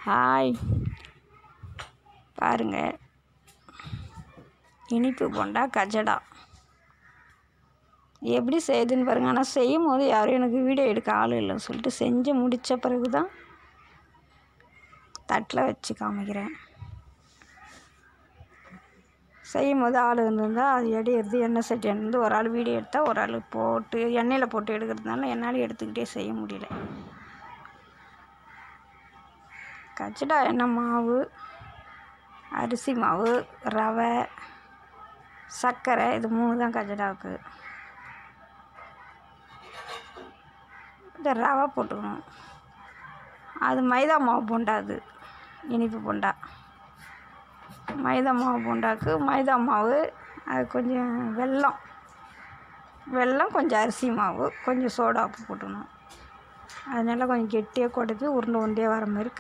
Hi, பாருங்கள், இனிப்பு போண்டா கஜடா எப்படி செய்யுதுன்னு பாருங்கள். ஆனால் செய்யும் போது யாரும் எனக்கு வீடியோ எடுக்க ஆள் இல்லைன்னு சொல்லிட்டு செஞ்சு முடித்த பிறகு தான் தட்டில் வச்சு காமிக்கிறேன். செய்யும் போது ஆள் இருந்திருந்தால் அது எடுத்து எண்ணெய் சட்டி இருந்து ஒரு ஆள் வீடியோ எடுத்தால் ஒரு ஆள் போட்டு எண்ணெயில் போட்டு எடுக்கிறதுனால என்னால் எடுத்துக்கிட்டே செய்ய முடியல. கஜடா எண்ணெய் மாவு, அரிசி மாவு, ரவை, சர்க்கரை, இது 3 தான் கஜடாவுக்கு. இந்த ரவை போட்டுக்கணும். அது மைதா மாவு போண்டா, அது இனிப்பு போண்டா. மைதா மாவு போண்டாவுக்கு மைதா மாவு, அது கொஞ்சம் வெல்லம், கொஞ்சம் அரிசி மாவு, கொஞ்சம் சோடா உப்பு போட்டுக்கணும். அதனால கொஞ்சம் கெட்டியாக குழப்பி உருண்டை உருண்டையாக வர மாதிரி